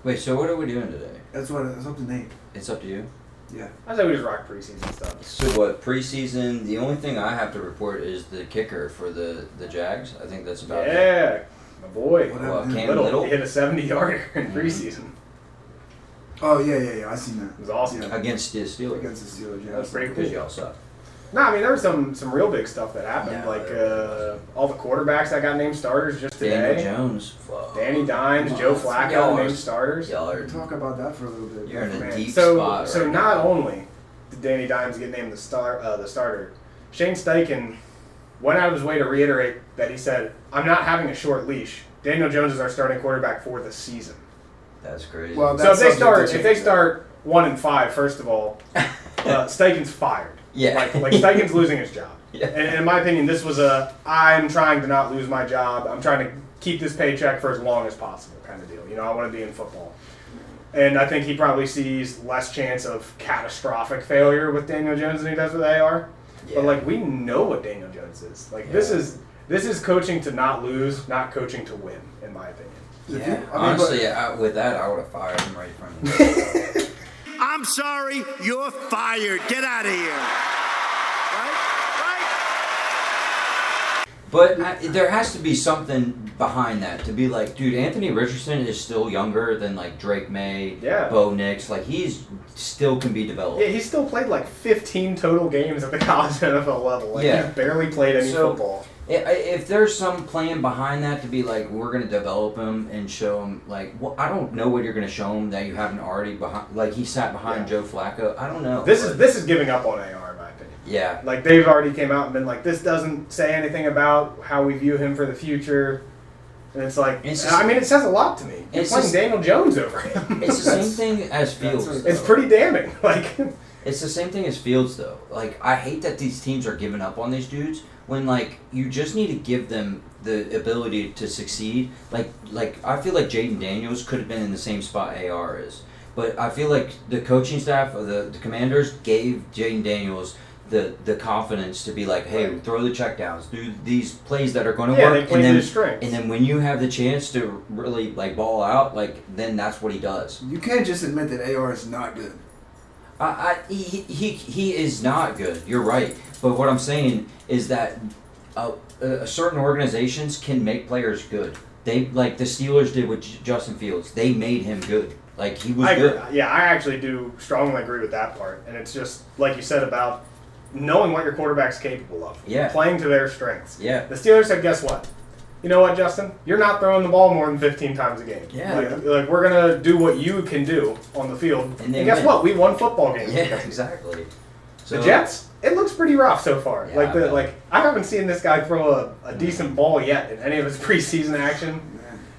Wait, so what are we doing today? It's up to Nate. It's up to you? Yeah. I say we just rock preseason stuff. So what, preseason, the only thing I have to report is the kicker for the Jags. I think that's about it. Yeah, my boy. Cam Little. He hit a 70-yarder in preseason. Oh, yeah. I seen that. It was awesome. Yeah. Against the Steelers. Against the Steelers, yeah. That was pretty Because cool. y'all suck. No, I mean, there was some real big stuff that happened. No, all the quarterbacks that got named starters just today. Daniel Jones. Fuck. Danny Dimes, Joe Flacco Y'all named are- starters. Y'all are, Talk about that for a little bit. you're in a Man. deep so, spot So right not now. only did Danny Dimes get named the starter, Shane Steichen went out of his way to reiterate that he said, "I'm not having a short leash. Daniel Jones is our starting quarterback for the season." That's crazy. Well, So if they subject to change, start 1-5, first of all, Steichen's fired. Yeah. Like Steichen's losing his job. Yeah. And in my opinion, this was I'm trying to not lose my job. I'm trying to keep this paycheck for as long as possible kind of deal. You know, I want to be in football. And I think he probably sees less chance of catastrophic failure with Daniel Jones than he does with AR. Yeah. But like we know what Daniel Jones is. Like this is coaching to not lose, not coaching to win, in my opinion. Yeah. Honestly, with that, I would have fired him right from the I'm sorry, you're fired. Get out of here. But there has to be something behind that to be like, dude, Anthony Richardson is still younger than like Drake May, Bo Nix. Like he's still can be developed. Yeah, he still played like 15 total games at the college NFL level. Like he barely played any football. If there's some plan behind that to be like, we're going to develop him and show him, like, well, I don't know what you're going to show him that you haven't already behind. Like he sat behind Joe Flacco. I don't know. This is giving up on AR in my opinion. Yeah. Like they've already came out and been like, this doesn't say anything about how we view him for the future. And it's like, it says a lot to me. You're playing Daniel Jones over him. It's the same thing as Fields. It's pretty damning. Like it's the same thing as Fields though. Like I hate that these teams are giving up on these dudes when like you just need to give them the ability to succeed. Like I feel like Jaden Daniels could have been in the same spot AR is. But I feel like the coaching staff or the Commanders gave Jaden Daniels the confidence to be like, hey, throw the checkdowns, do these plays that are going to work, and then when you have the chance to really like ball out, like then that's what he does. You can't just admit that AR is not good. He is not good. You're right, but what I'm saying is that certain organizations can make players good. They like the Steelers did with Justin Fields. They made him good. Like he was good. Yeah, I actually do strongly agree with that part, and it's just like you said about knowing what your quarterback's capable of. Yeah. Playing to their strengths. Yeah. The Steelers said, guess what? You know what, Justin? You're not throwing the ball more than 15 times a game. Yeah. Like we're going to do what you can do on the field. And guess what? We won football games. Yeah, exactly. So, the Jets, it looks pretty rough so far. Yeah, I haven't seen this guy throw a decent ball yet in any of his preseason action.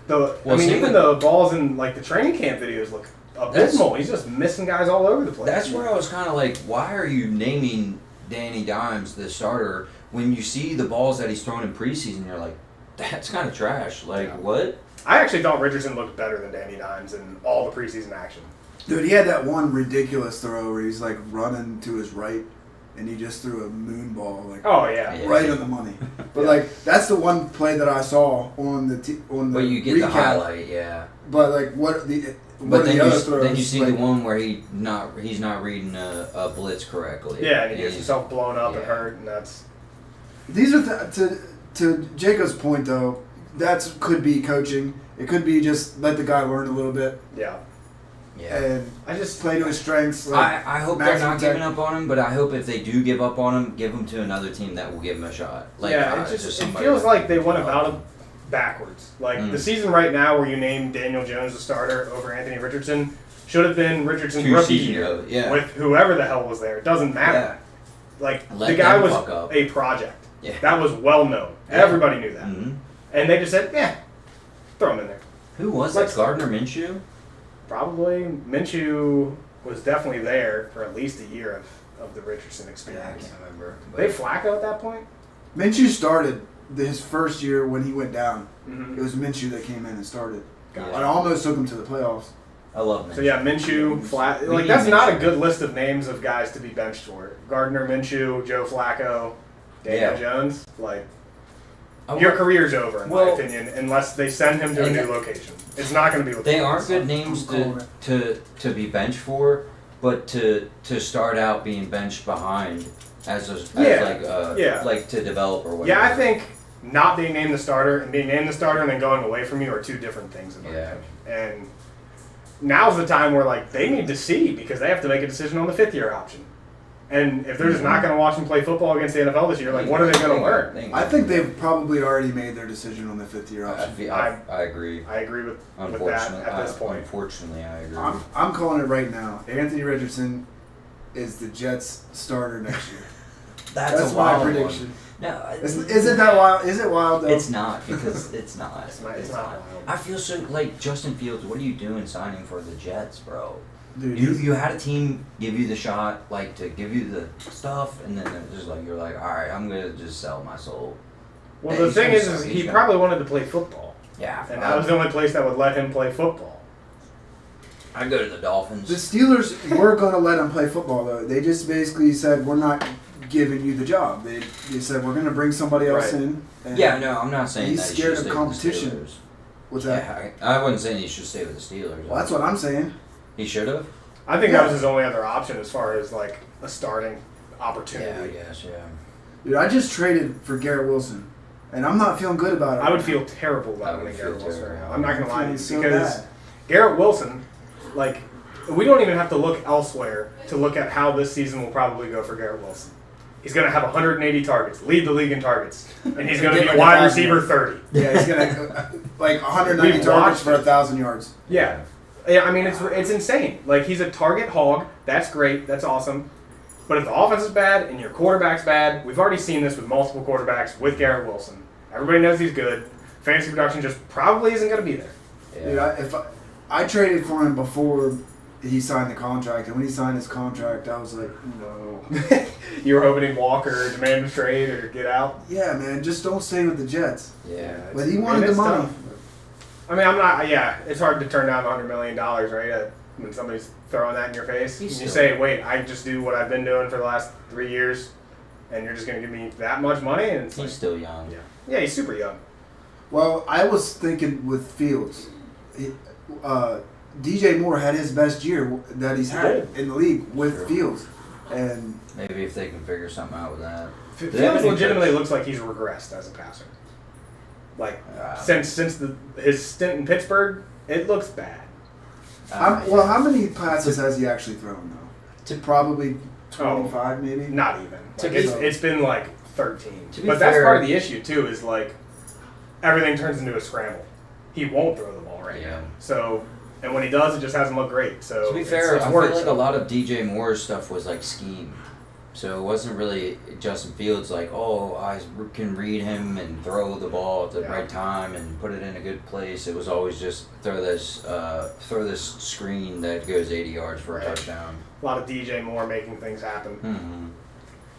Even the balls in like the training camp videos look abysmal. He's just missing guys all over the place. That's where I was kind of like, why are you naming Danny Dimes the starter when you see the balls that he's thrown in preseason? You're like, that's kind of trash. Like, what? I actually thought Richardson looked better than Danny Dimes in all the preseason action. Dude, he had that one ridiculous throw where he's like running to his right and he just threw a moon ball like right on the money. But like that's the one play that I saw on the But you get recap. the highlight, yeah. But like But then you see the one where he's not reading a blitz correctly. Yeah, and he gets himself blown up and hurt, and that's. These are to Jacob's point though. That could be coaching. It could be just let the guy learn a little bit. Yeah. Yeah. And I just play to his strengths. Like, I hope they're not giving up on him, but I hope if they do give up on him, give him to another team that will give him a shot. Like, it feels like they went about it backwards. Like the season right now, where you name Daniel Jones the starter over Anthony Richardson, should have been Richardson's rookie year with whoever the hell was there. It doesn't matter. Yeah. Like the guy was a project. Yeah. That was well known. Yeah. Everybody knew that. Mm-hmm. And they just said, throw him in there. Who was that? Gardner Minshew? Probably. Minshew was definitely there for at least a year of the Richardson experience. Yeah, I can't remember. They Flacco at that point? Minshew started his first year when he went down. Mm-hmm. It was Minshew that came in and started. Yeah. I almost took him to the playoffs. I love Minshew. So yeah, Minshew, like that's not a good list of names of guys to be benched for. Gardner Minshew, Joe Flacco, Daniel Jones, like Your career's over, in my opinion, unless they send him to a new location. It's not going to be with They aren't good names to be benched for, but to start out being benched behind like to develop or whatever. Yeah, I think not being named the starter and being named the starter and then going away from you are two different things in my opinion. And now's the time where like they need to see because they have to make a decision on the 5th-year option. And if they're just not going to watch him play football against the NFL this year, like what are they going to learn? I think they've probably already made their decision on the 5th-year option. I agree. I agree with that at this point. Unfortunately, I agree. I'm calling it right now. Anthony Richardson is the Jets starter next year. That's my prediction. No, isn't that wild? Is it wild though? It's not because it's not. It's not wild. I feel so like Justin Fields. What are you doing signing for the Jets, bro? Dude, you had a team give you the shot, like to give you the stuff, and then it just like you're like, all right, I'm gonna just sell my soul. Well, the thing is he probably wanted to play football. Yeah, and that was the only place that would let him play football. I'd go to the Dolphins. The Steelers were gonna let him play football though. They just basically said we're not giving you the job. They said we're gonna bring somebody else in. Yeah, no, I'm not saying he's that scared he should of stay competition. with the Steelers. What's that? Yeah, I wasn't saying he should stay with the Steelers. Well, that's what I'm saying. He should have. I think that was his only other option as far as like a starting opportunity. Yeah, I guess. Yeah. Dude, I just traded for Garrett Wilson, and I'm not feeling good about it. I would feel terrible about winning Garrett Wilson right now. I'm not gonna lie to you so because bad. Garrett Wilson, like, we don't even have to look elsewhere to look at how this season will probably go for Garrett Wilson. He's going to have 180 targets, lead the league in targets, and he's going to be wide receiver 30. Yeah, he's going to like 190 targets for 1,000 yards. Yeah. Yeah, I mean, it's insane. Like, he's a target hog. That's great. That's awesome. But if the offense is bad and your quarterback's bad, we've already seen this with multiple quarterbacks with Garrett Wilson. Everybody knows he's good. Fantasy production just probably isn't going to be there. Yeah. Dude, I traded for him before he signed the contract, and when he signed his contract, I was like, no. You were hoping he'd walk or demand a trade or get out? Yeah, man, just don't stay with the Jets. Yeah. But he wanted the money. Tough. I mean, I'm not, it's hard to turn down $100 million, right? When somebody's throwing that in your face. And you say, wait, I just do what I've been doing for the last 3 years, and you're just going to give me that much money? And he's still young. Yeah, he's super young. Well, I was thinking with Fields, DJ Moore had his best year that he's had in the league with Fields. And maybe if they can figure something out with that. Fields legitimately looks like he's regressed as a passer. Like, since his stint in Pittsburgh, it looks bad. Well, how many passes has he actually thrown, though? Probably 25, maybe? Not even. Like, it's been like 13. But fair, that's part of the issue, too, is like everything turns into a scramble. He won't throw the ball right now. So, and when he does, it just hasn't looked great. So to be fair, I feel like a lot of DJ Moore's stuff was like scheme. So it wasn't really Justin Fields like, oh, I can read him and throw the ball at the right time and put it in a good place. It was always just throw this screen that goes 80 yards for a touchdown. A lot of DJ Moore making things happen. Mm-hmm.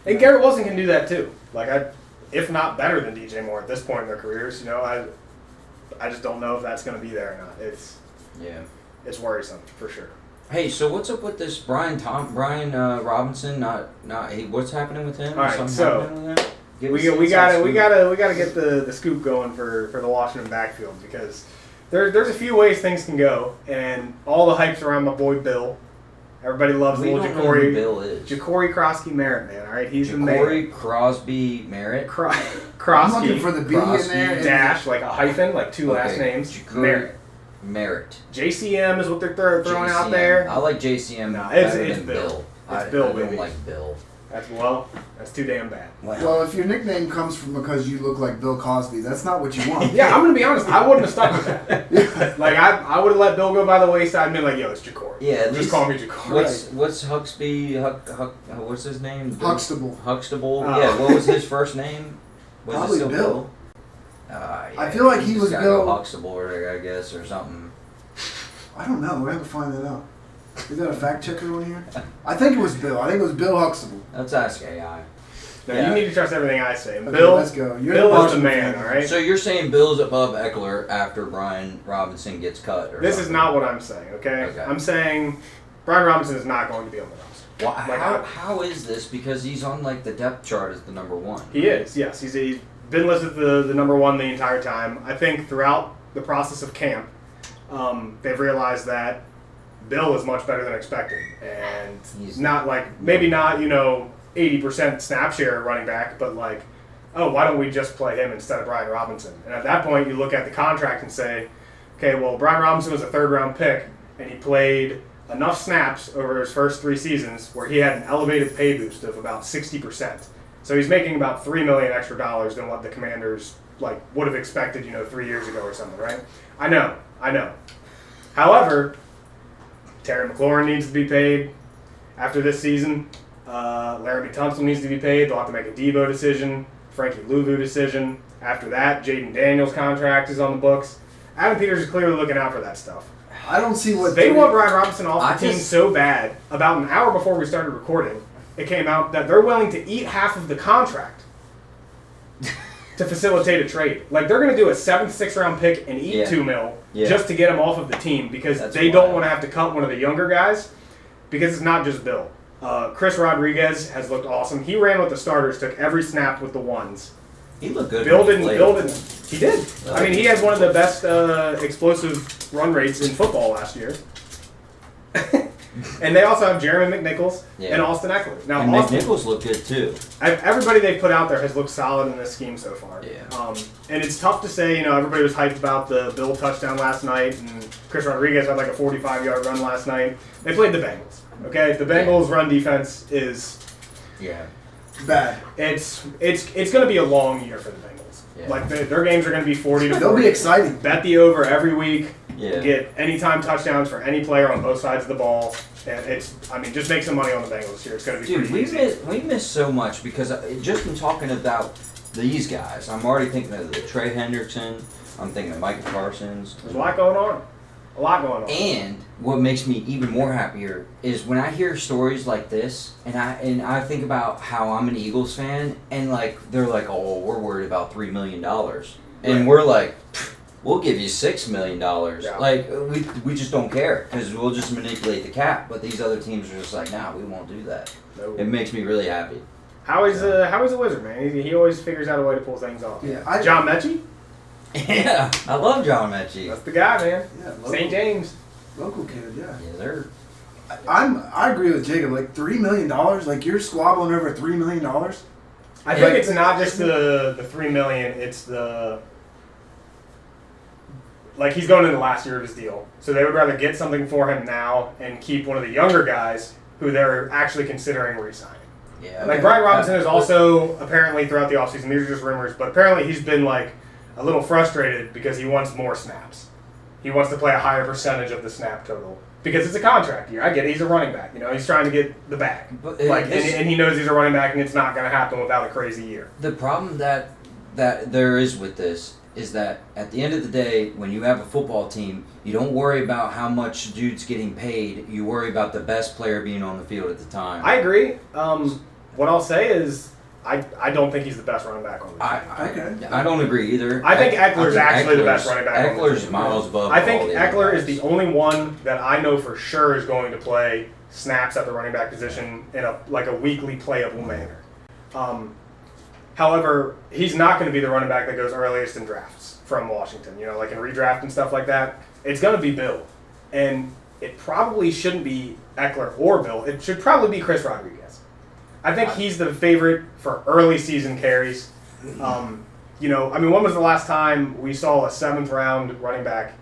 And Garrett Wilson can do that too. Like, if not better than DJ Moore at this point in their careers, I just don't know if that's going to be there or not. It's worrisome for sure. Hey, so what's up with this Brian Robinson? What's happening with him? All right, so we gotta get the scoop going for the Washington backfield because there's a few ways things can go, and all the hype's around my boy Bill. Everybody loves little Ja'Cory. Bill is Ja'Cory Crosby Merritt, man. All right, he's the man. Ja'Cory Crosby Merritt. Crosby. I'm looking for the B in there. Dash, like a hyphen, like two last names. Merritt. JCM is what they're throwing out there. I like JCM. No, it's Bill. It's Bill. I don't like Bill. That's too damn bad. Well, if your nickname comes from because you look like Bill Cosby, that's not what you want. Yeah, I'm gonna be honest. I wouldn't have stuck with that. Like I would have let Bill go by the wayside and been like, "Yo, it's Ja'Cory." Yeah, just call me Ja'Cory. What's Huxby? What's his name? Huxtable. Yeah. What was his first name? Was Probably it still Bill. I feel like he was Bill Huxtable, I guess, or something. I don't know. We have to find that out. Is that a fact checker on here? I think it was Bill. I think it was Bill Huxtable. Let's ask AI. No, you need to trust everything I say. Okay, Bill, let's go. Bill is the man, all right? So you're saying Bill's above Eckler after Brian Robinson gets cut? This is not what I'm saying, okay? I'm saying Brian Robinson is not going to be on the roster. Well, how is this? Because he's on like the depth chart as the number one. He is, yes. He's been listed the number one the entire time. I think throughout the process of camp, they've realized that Bill is much better than expected, and he's not maybe not 80% snap share running back, but why don't we just play him instead of Brian Robinson? And at that point, you look at the contract and say, okay, well, Brian Robinson was a third-round pick, and he played enough snaps over his first 3 seasons where he had an elevated pay boost of about 60%. So he's making about $3 million extra than what the Commanders would have expected, 3 years ago or something, right? I know. However, Terry McLaurin needs to be paid after this season. Laramie Tunsil needs to be paid. They'll have to make a Debo decision, Frankie Louvu decision. After that, Jaden Daniels' contract is on the books. Adam Peters is clearly looking out for that stuff. I don't see what they want Brian Robinson off the team so bad. About an hour before we started recording, it came out that they're willing to eat half of the contract to facilitate a trade. They're going to do a 7th, 6th round pick and eat $2 million just to get him off of the team because they don't want to have to cut one of the younger guys because it's not just Bill. Chris Rodriguez has looked awesome. He ran with the starters, took every snap with the ones. He looked good. Bill didn't. He did. I mean, he had one of the best explosive run rates in football last year. And they also have Jeremy McNichols and Austin Eckler. Now, and McNichols looked good too. Everybody they've put out there has looked solid in this scheme so far. Yeah. And it's tough to say. Everybody was hyped about the Bill touchdown last night, and Chris Rodriguez had a 45-yard run last night. They played the Bengals. Okay, the Bengals' run defense is bad. It's going to be a long year for the Bengals. Yeah. Their games are going to be 40 to 40. They'll be exciting. Bet the over every week. Yeah. Get anytime touchdowns for any player on both sides of the ball. And just make some money on the Bengals this year. It's going to be pretty easy. We miss so much because just in talking about these guys, I'm already thinking of Trey Hendrickson. I'm thinking of Micah Parsons. There's a lot going on. And what makes me even more happier is when I hear stories like this, and I think about how I'm an Eagles fan, and they're oh, we're worried about $3 million, and we're like, we'll give you $6 million. Yeah. We just don't care because we'll just manipulate the cap. But these other teams are just nah, we won't do that. No. It makes me really happy. How is a Wizard, man? He always figures out a way to pull things off. Yeah, John Mechie? Yeah, I love John Mechie. That's the guy, man. Yeah, St. James. Local kid, yeah. Yeah, they're... I agree with Jacob. $3 million? You're squabbling over $3 million? I think it's not just the $3 million. It's the... he's going into the last year of his deal. So they would rather get something for him now and keep one of the younger guys who they're actually considering re-signing. Yeah. Brian Robinson is also apparently throughout the offseason, these are just rumors, but apparently he's been a little frustrated because he wants more snaps. He wants to play a higher percentage of the snap total because it's a contract year. I get it. He's a running back. He's trying to get the bag. But, and he knows he's a running back, and it's not going to happen without a crazy year. The problem that there is with this is that at the end of the day, when you have a football team, you don't worry about how much dude's getting paid. You worry about the best player being on the field at the time. I agree. What I'll say is I don't think he's the best running back on the team. I don't agree either. I think Eckler's actually the best running back on the team. Eckler's miles above. I think Eckler is the only one that I know for sure is going to play snaps at the running back position in a weekly playable manner. However, he's not going to be the running back that goes earliest in drafts from Washington. In redraft and stuff like that. It's going to be Bill. And it probably shouldn't be Eckler or Bill. It should probably be Chris Rodriguez. I think he's the favorite for early season carries. When was the last time we saw a 7th round running back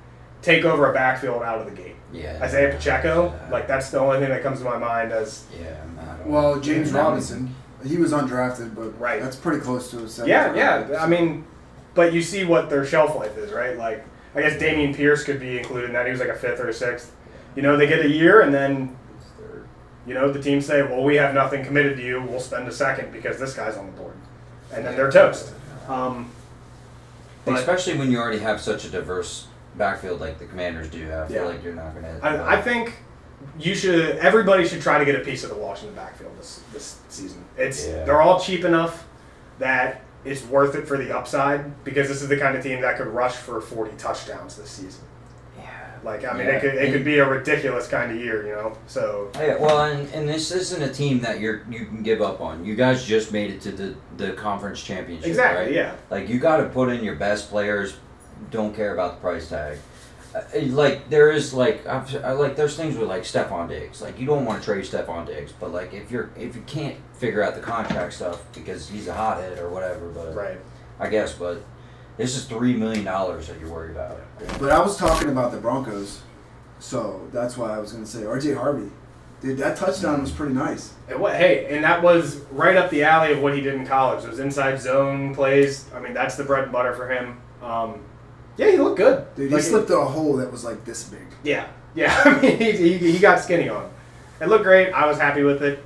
take over a backfield out of the gate? Yeah. Isaiah Pacheco? That's the only thing that comes to my mind as... Yeah. James Robinson. He was undrafted, but that's pretty close to a 7th round. Yeah. But you see what their shelf life is, right? I guess Dameon Pierce could be included in that. He was a 5th or a 6th. They get a year and then... the team say, well, we have nothing committed to you. We'll spend a 2nd because this guy's on the board. And then they're toast. Especially when you already have such a diverse backfield like the Commanders do. I feel like you're not going to... I think everybody should try to get a piece of the Washington backfield this season. They're all cheap enough that it's worth it for the upside because this is the kind of team that could rush for 40 touchdowns this season. Yeah. Like, I mean, it could be a ridiculous kind of year, you know. So yeah, well, and this isn't a team that you can give up on. You guys just made it to the conference championship, exactly, right? yeah. Like, you got to put in your best players. Don't care about the price tag. Like, there is there's things with like Stephon Diggs. Like, you don't want to trade Stephon Diggs, but like if you can't figure out the contract stuff because he's a hothead or whatever, but right. I guess, but this is $3 million that you're worried about. But I was talking about the Broncos, so that's why I was going to say R.J. Harvey. Dude, that touchdown was pretty nice. Hey, and that was right up the alley of what he did in college. Those inside zone plays. I mean, that's the bread and butter for him. Yeah, he looked good. Dude, he slipped through a hole that was like this big. Yeah. I mean, he got skinny on him. It looked great. I was happy with it.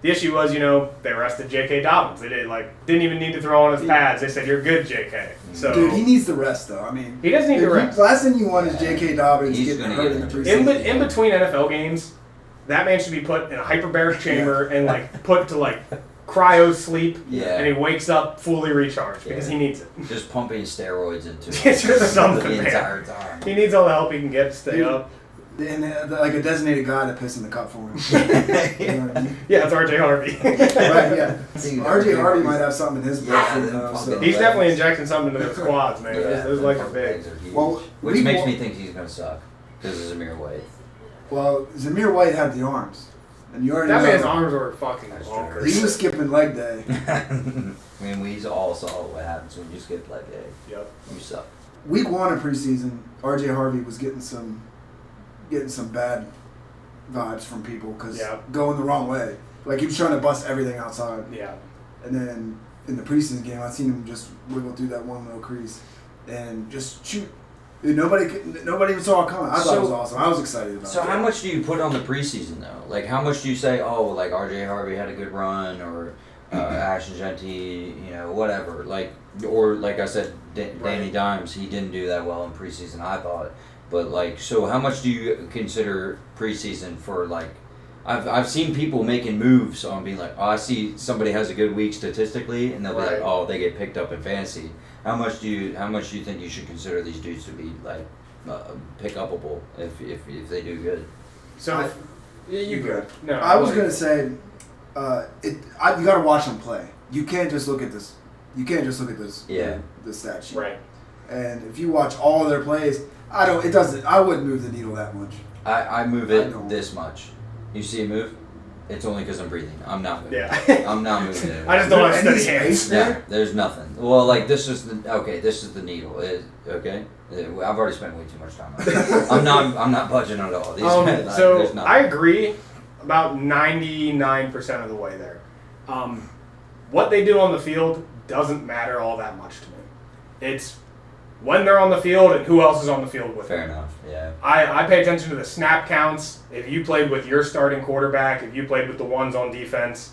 The issue was, they arrested J.K. Dobbins. They didn't even need to throw on his pads. They said, "You're good, J.K." So dude, he needs the rest, though. I mean, he does need the rest. Last thing you want is J.K. Dobbins getting hurt in the preseason. In between NFL games, that man should be put in a hyperbaric chamber and put to cryo sleep, and he wakes up fully recharged because he needs it. Just pumping steroids into it's just something, the entire time. He needs all the help he can get to stay up. And like a designated guy to piss in the cup for him. You know what I mean? Yeah, it's R.J. Harvey. Right, yeah. R.J. Harvey might have something in his blood. He's definitely injecting something into those quads, man. Those legs are big. Well, which makes me think he's going to suck because of Zamir White. Well, Zamir White had the arms. And you already that know man's arms were fucking bonkers. He was skipping leg day. I mean, we all saw what happens when you skip leg day. Yep. You suck. Week 1 of preseason, R.J. Harvey was getting some bad vibes from people because going the wrong way. Like, he was trying to bust everything outside. Yeah. And then in the preseason game, I seen him just wiggle through that one little crease and just shoot. Dude, nobody even saw it coming. I thought it was awesome. I was excited about it. So how much do you put on the preseason, though? Like, how much do you say, like, R.J. Harvey had a good run, or Ashton Genty, whatever. Like, or like I said, Danny Dimes, he didn't do that well in preseason, I thought. But, like, so how much do you consider preseason for, like, I've seen people making moves on being like, I see somebody has a good week statistically, and they'll be like, they get picked up in fantasy. How much do you think you should consider these dudes to be like pick upable if they do good? So you good? No, I was gonna say, you gotta watch them play. You can't just look at this. You can't just look at this. Yeah. The stat sheet. Right. And if you watch all of their plays, I wouldn't move the needle that much. I move it this much. You see a move? It's only because I'm breathing. I'm not moving. Yeah. I'm not moving it. I just don't have steady hands. Yeah, there's nothing. Well, like, this is the needle. Okay? I've already spent way too much time on it. I'm not budging at all. So I agree about 99% of the way there. What they do on the field doesn't matter all that much to me. It's when they're on the field and who else is on the field with them. Fair enough, yeah. I pay attention to the snap counts. If you played with your starting quarterback, if you played with the ones on defense,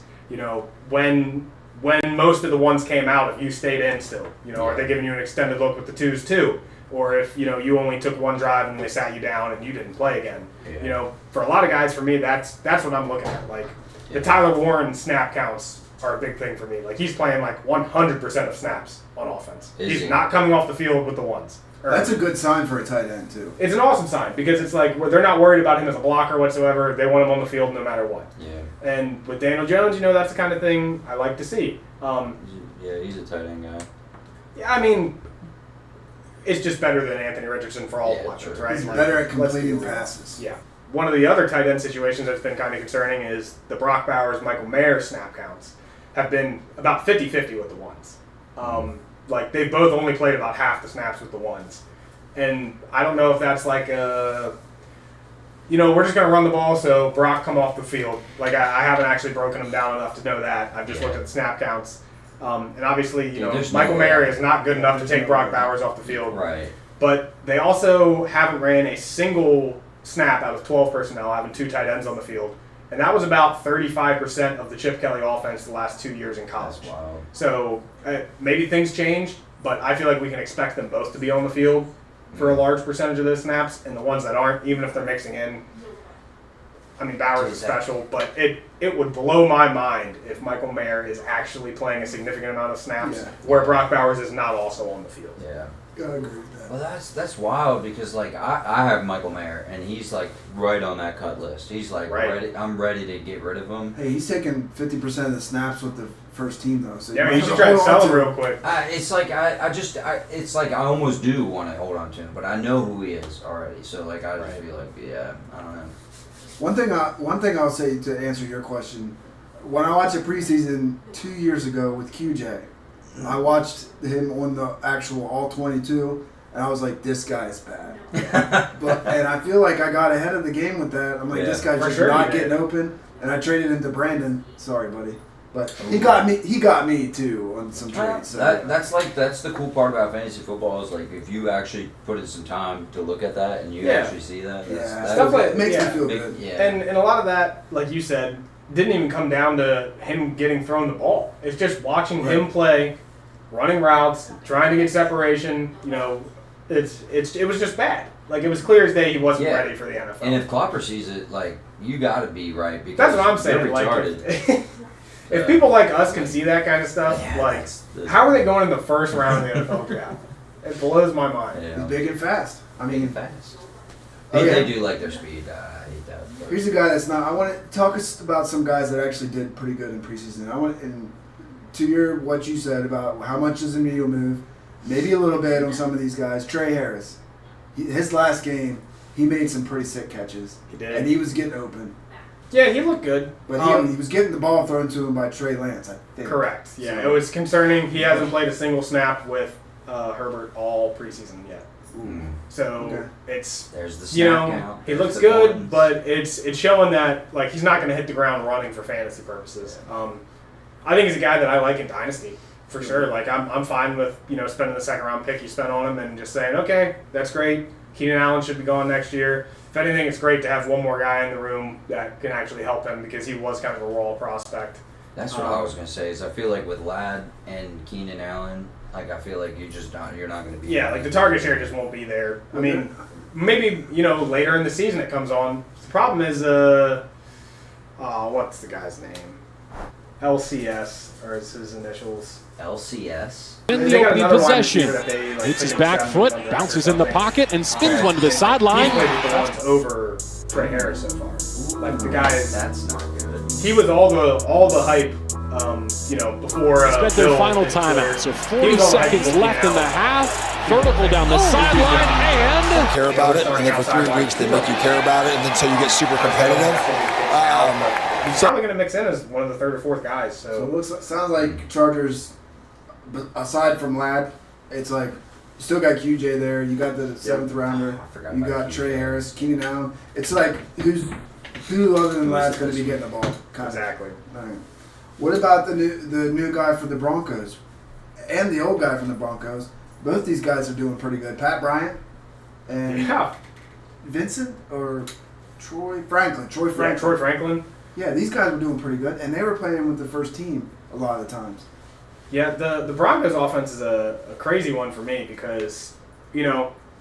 when most of the ones came out, if you stayed in still, are they giving you an extended look with the twos too? Or if, you only took one drive and they sat you down and you didn't play again. Yeah. For a lot of guys, for me, that's what I'm looking at. Like, the Tyler Warren snap counts are a big thing for me. Like, he's playing 100% of snaps on offense. He's not coming off the field with the ones. That's a good sign for a tight end too. It's an awesome sign because it's like they're not worried about him as a blocker whatsoever. They want him on the field no matter what. Yeah. And with Daniel Jones, that's the kind of thing I like to see. He's a tight end guy. Yeah, I mean, it's just better than Anthony Richardson for all weapons, right? He's better at completing passes. Yeah. One of the other tight end situations that's been kind of concerning is the Brock Bowers, Michael Mayer snap counts have been about 50-50 with the ones. They've both only played about half the snaps with the ones. And I don't know if that's we're just going to run the ball, so Brock come off the field. Like, I haven't actually broken them down enough to know that. I've just looked at the snap counts. And obviously, Michael Mayer is not good enough to take Brock Bowers off the field. Right. But they also haven't ran a single snap out of 12 personnel, having two tight ends on the field. And that was about 35% of the Chip Kelly offense the last 2 years in college. That's wild. So maybe things change, but I feel like we can expect them both to be on the field for a large percentage of those snaps. And the ones that aren't, even if they're mixing in, I mean, Bowers is special, but it would blow my mind if Michael Mayer is actually playing a significant amount of snaps where Brock Bowers is not also on the field. Yeah. I agree with that. Well, that's wild because like I have Michael Mayer and he's like right on that cut list. He's like ready. I'm ready to get rid of him. Hey, he's taking 50% of the snaps with the first team though. So yeah, you should try to sell him real quick. It's like it's like I almost do want to hold on to him, but I know who he is already. So like I just feel like I don't know. One thing I'll say to answer your question, when I watched a preseason 2 years ago with QJ, I watched him on the actual all 22. And I was like, this guy's bad. And I feel like I got ahead of the game with that. I'm like, this guy's just not getting open. And I traded him to Brandon. Sorry, buddy. But he got me too on some trades. So. That's the cool part about fantasy football is like if you actually put in some time to look at that and you actually see that. Stuff like makes me feel good. Yeah. And a lot of that, like you said, didn't even come down to him getting thrown the ball. It's just watching him play, running routes, trying to get separation, It was just bad. Like, it was clear as day he wasn't ready for the NFL. And if Klopper sees it, like, you got to be right because that's what I'm saying. Like, if people like us can see that kind of stuff, how are they going in the first round of the NFL draft? It blows my mind. Yeah. He's big and fast. Fast. They do like their speed. I hate that. Here's a guy that's not. I want to talk about some guys that actually did pretty good in preseason. What you said about how much does a needle move. Maybe a little bit on some of these guys. Trey Harris, his last game, he made some pretty sick catches. He did. And he was getting open. Yeah, he looked good. But he was getting the ball thrown to him by Trey Lance, I think. Correct. Yeah, it was concerning. He hasn't played a single snap with Herbert all preseason yet. Ooh. So it's, there's the snap count. He looks good, but it's showing that like he's not going to hit the ground running for fantasy purposes. I think he's a guy that I like in Dynasty. For sure, like I'm fine with spending the second round pick you spent on him and just saying, okay, that's great. Keenan Allen should be gone next year. If anything, it's great to have one more guy in the room that can actually help him because he was kind of a raw prospect. That's what I was gonna say. Is I feel like with Ladd and Keenan Allen, like I feel like you're not gonna be. Yeah, like the target share just won't be there. I mean, maybe later in the season it comes on. The problem is what's the guy's name? LCS or is his initials? LCS. In the opening possession, hits his back foot, bounces in the pocket, and spins one to the sideline. Over Trey Harris so far. Like the guy is. That's not good. He was all the hype. Before. Spent their final timeout, so 40 seconds left in the half. Vertical down the sideline and. Care about it, and then for 3 weeks they make you care about it, and then so you get super competitive. He's probably going to mix in as one of the third or fourth guys. So it sounds like Chargers. But aside from Ladd, it's like you still got QJ there. You got the 7th rounder. You got Trey Harris, Keenan Allen. It's like who other than Ladd's going to be getting the ball? Exactly. Right. What about the new guy for the Broncos and the old guy from the Broncos? Both these guys are doing pretty good. Pat Bryant and Vincent or Troy Franklin. Yeah, Troy Franklin. Yeah, these guys were doing pretty good, and they were playing with the first team a lot of the times. Yeah, the Broncos offense is a crazy one for me because,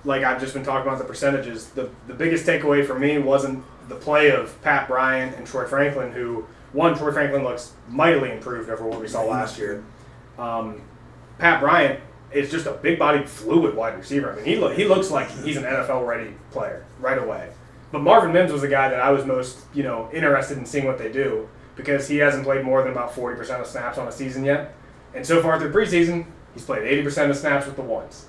like I've just been talking about the percentages, the biggest takeaway for me wasn't the play of Pat Bryant and Troy Franklin, Troy Franklin looks mightily improved over what we saw last year. Pat Bryant is just a big-bodied, fluid wide receiver. I mean, he looks like he's an NFL-ready player right away. But Marvin Mims was the guy that I was most, interested in seeing what they do because he hasn't played more than about 40% of snaps on a season yet. And so far through preseason, he's played 80% of snaps with the ones.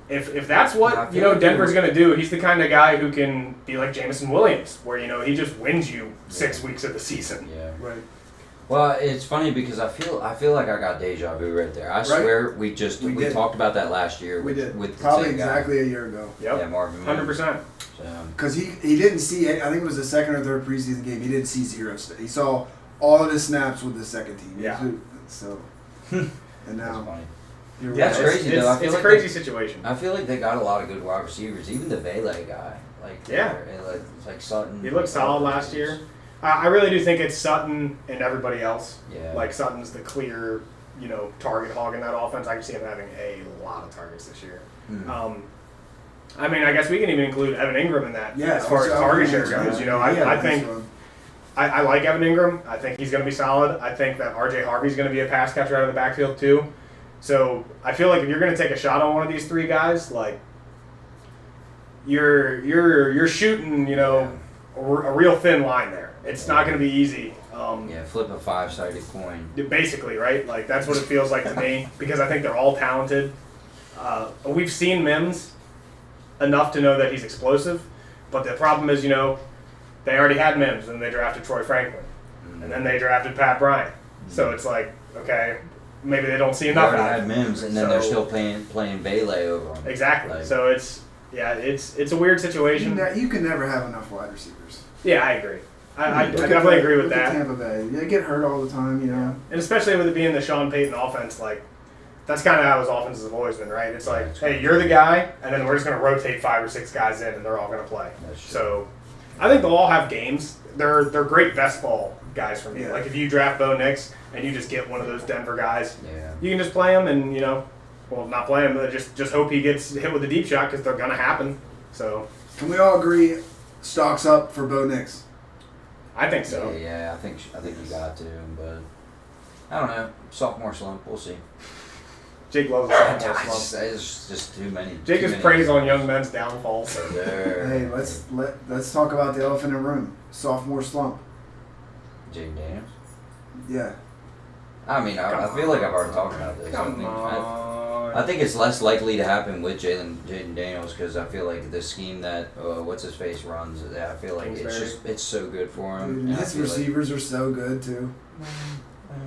If that's what Denver's going to do, he's the kind of guy who can be like Jameson Williams, where he just wins you 6 weeks of the season. Yeah. Right. Well, it's funny because I feel like I got deja vu right there. I swear we talked about that last year. We did. With probably the same exactly guy. a year ago. Yep. Yeah, Marvin. 100%. Because he didn't see it. I think it was the second or third preseason game. He didn't see 0. He saw all of his snaps with the second team. Yeah. So. And now. That's crazy though. It's a crazy situation. I feel like they got a lot of good wide receivers. Even the Vele guy. It's like Sutton. He looked solid last year. I really do think it's Sutton and everybody else. Yeah. Like Sutton's the clear, target hog in that offense. I can see him having a lot of targets this year. I mean, I guess we can even include Evan Ingram in that as far as target share goes. I think I like Evan Ingram. I think he's going to be solid. I think that R.J. Harvey's going to be a pass catcher out of the backfield too. So I feel like if you're going to take a shot on one of these three guys, like you're shooting, you know, a real thin line there. It's not going to be easy. Flip a 5-sided coin. Basically, right? Like that's what it feels like to me because I think they're all talented. We've seen Mims enough to know that he's explosive, but the problem is, you know, they already had Mims and they drafted Troy Franklin, and then they drafted Pat Bryant. So it's like, okay, maybe they don't see enough of They that. had Mims, and then they're still playing Bailey over him. Exactly. Like, So it's a weird situation. You can never have enough wide receivers. Yeah, I agree. I definitely agree with look at that. Tampa Bay. They get hurt all the time, you know. And especially with it being the Sean Payton offense, like that's kind of how his offenses have always been, right? It's like, hey, you're the guy, and then we're just going to rotate 5 or 6 guys in, and they're all going to play. So I think they'll all have games. They're great best ball guys for me. Yeah. Like if you draft Bo Nix and you just get one of those Denver guys, Yeah. you can just play him and, you know, well, not play him, but just hope he gets hit with a deep shot because they're going to happen. So Can we all agree stocks up for Bo Nix? I think so. Yeah, I think you got to, but I don't know. Sophomore slump, we'll see. Jake loves a sophomore slump. It's just too many. Jake too is many. praise on young men's downfalls. Hey, let's talk about the elephant in the room. Sophomore slump. Jaden Daniels. Yeah. I mean, I feel like I've already talked about this. Come on. I think it's less likely to happen with Jaden Daniels because I feel like the scheme that what's his face runs, I feel like it's so good for him. Dude, And I his feel receivers are so good too.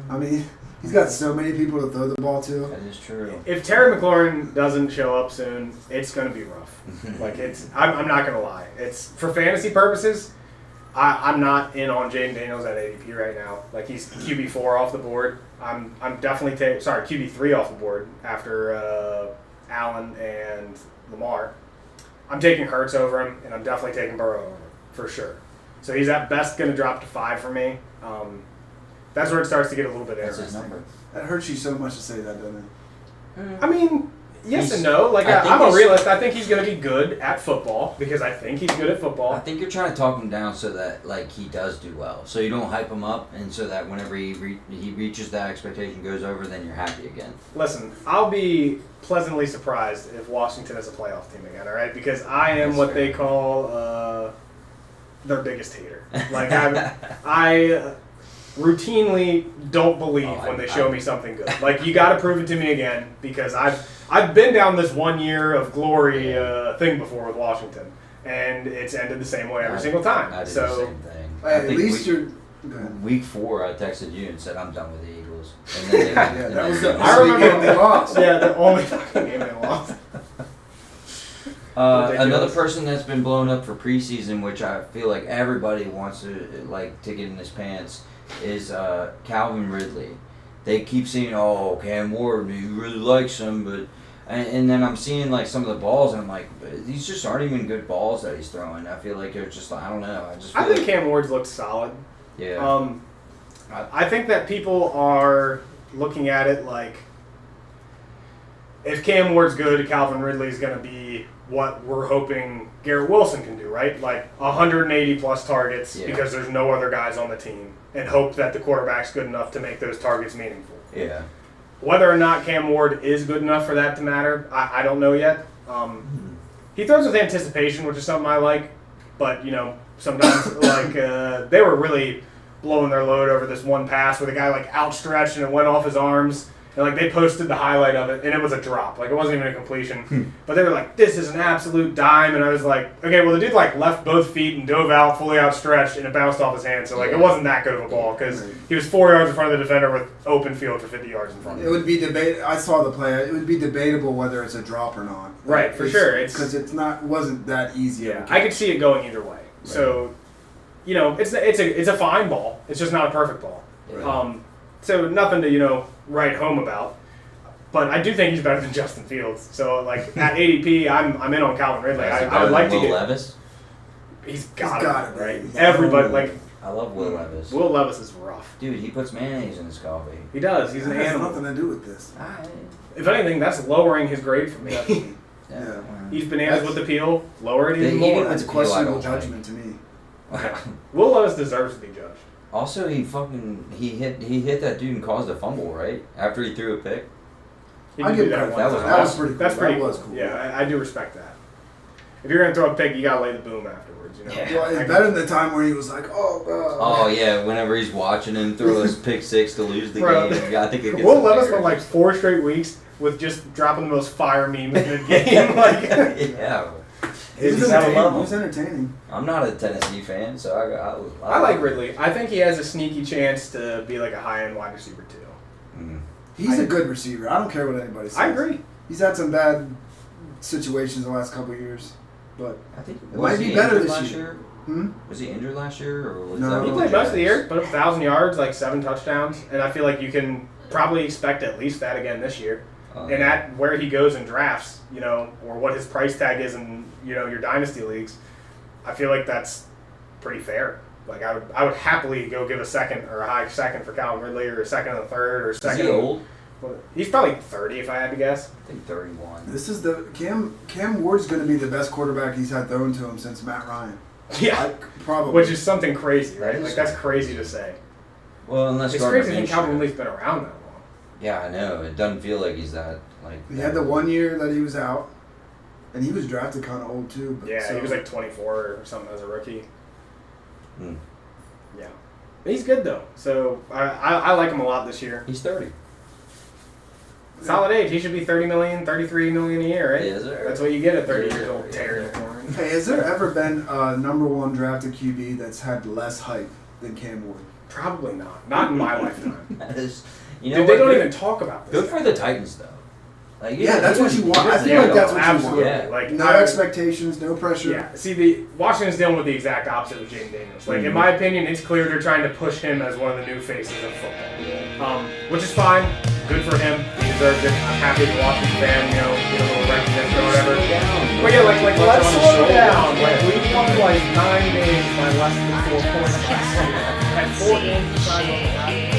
I mean, he's got so many people to throw the ball to. That is true. If Terry McLaurin doesn't show up soon, it's going to be rough. Like I'm not going to lie. It's for fantasy purposes. I'm not in on Jaden Daniels at ADP right now. Like he's QB4 off the board. I'm definitely QB3 off the board after Allen and Lamar. I'm taking Hurts over him, and I'm definitely taking Burrow over him for sure. So he's at best going to drop to 5 for me. That's where it starts to get a little bit That's interesting. his number. That hurts you so much to say that, doesn't it? I mean, yes and no. Like I'm a realist. I think he's going to be good at football because I think he's good at football. I think you're trying to talk him down so that like he does do well, so you don't hype him up, and so that whenever he reaches that expectation, goes over, then you're happy again. Listen, I'll be pleasantly surprised if Washington is a playoff team again. All right, because I am That's what fair. they call their biggest hater. Like I routinely don't believe when they show me something good. Like you got to prove it to me again because I've been down this 1 year of glory thing before with Washington, and it's ended the same way every single time. I did So the same thing. Hey, I at think least you're. Go ahead. week 4, I texted you and said I'm done with the Eagles, and then they, Yeah, that was the I only remember- game they lost. yeah, the only fucking game they lost. another Ridiculous. person that's been blown up for preseason, which I feel like everybody wants to get in his pants, is Calvin Ridley. They keep saying, "Oh, Cam Ward, he really likes him," but and then I'm seeing like some of the balls, and I'm like, these just aren't even good balls that he's throwing. I feel like they're just, I don't know. I I think Cam Ward's looked solid. yeah. I think that people are looking at it like if Cam Ward's good, Calvin Ridley's going to be what we're hoping Garrett Wilson can do, right? Like 180 plus targets because there's no other guys on the team, and hope that the quarterback's good enough to make those targets meaningful. Yeah. Whether or not Cam Ward is good enough for that to matter, I don't know yet. He throws with anticipation, which is something I like, but you know, sometimes they were really blowing their load over this one pass where the guy like outstretched and it went off his arms. And like they posted the highlight of it, and it was a drop. Like it wasn't even a completion. But they were like, "This is an absolute dime." And I was like, "Okay, well the dude like left both feet and dove out fully outstretched, and it bounced off his hand. So like it wasn't that good of a ball because he was 4 yards in front of the defender with open field for 50 yards in front of It him." would be debate. I saw the play. It would be debatable whether it's a drop or not. Right, for sure. Because it's not wasn't that easy. Yeah, I could see it going either way. So, you know, it's a fine ball. It's just not a perfect ball. Right. So nothing to write home about. But I do think he's better than Justin Fields. So like at ADP, I'm in on Calvin Ridley. I would like to Will get. Levis. He's got got it, it right. right? Everybody like I love Will Levis. Will Levis is rough. Dude, he puts mayonnaise in his coffee. He does. He's an It has animal. nothing to do with this. If anything, that's lowering his grade for me. Yeah. Eat bananas with the peel, lower it even They eat more. it That's With the peel, I questionable don't like. judgment to me. Will Levis deserves to be judged. Also, he hit that dude and caused a fumble, right? After he threw a pick. He I did give do credit. one That time. was That was pretty cool. That's pretty That was cool. cool. Yeah, I do respect that. If you're gonna throw a pick, you gotta lay the boom afterwards. You know. Yeah. Well, it's better than the time where he was like, oh, God. Oh yeah, whenever he's watching him throw his pick six to lose the Bro, game, yeah, I think it gets Will Levis hilarious. went like 4 straight weeks with just dropping the most fire memes in the game. Like, Yeah, He was He's gotta entertaining. love He was him. entertaining. I'm not a Tennessee fan, so I like Ridley. I think he has a sneaky chance to be like a high-end wide receiver too. Mm. He's a good receiver. I don't care what anybody says. I agree. He's had some bad situations the last couple of years, but I think It might be better this last year. Hmm? Was he injured last year, or was No. that He with played the most of the Jags? year, put up 1,000 yards, like 7 touchdowns, and I feel like you can probably expect at least that again this year. And at where he goes in drafts, you know, or what his price tag is in, you know, your dynasty leagues, I feel like that's pretty fair. Like I would happily go give a second or a high second for Calvin Ridley, or a second and a third, or Is second. he old? He's probably 30 if I had to guess. I think 31. this is the Cam Ward's going to be the best quarterback he's had thrown to him since Matt Ryan. Yeah, Probably. which is something crazy, right? That is Like that's crazy to say. Well, unless It's Gardner crazy to think Minshew- Calvin Ridley's been around that long. Yeah, I know. It doesn't feel like he's that like. He that had the old. 1 year that he was out, and he was drafted kind of old too. But Yeah, so, he was like 24 or something as a rookie. Mm. Yeah, he's good though. So I like him a lot this year. He's 30. Solid age. He should be 30 million, 33 million a year, right? Yes, sir. That's what you get at 30 Yes, years sir. old. Terry McLaurin. Hey, has there ever been a number 1 drafted QB that's had less hype than Cam Ward? Probably not. Not in my lifetime. That is, you know, Dude, they what? don't Good- even talk about this. Good for the Titans though. Like, Yeah, that's what you want. I feel like that's what you absolutely. want. Yeah. Like No I- expectations, no pressure. Yeah. See, the Washington's dealing with the exact opposite of Jaden Daniels. Like in my opinion, it's clear they're trying to push him as one of the new faces of football, which is fine. Good for him. He deserves it. I'm happy to watch his fan, you know, get a little recognition or whatever. But yeah, like let's slow down. Like we won like 9 games by less than 4 points last year. Had 4 games decided on the last.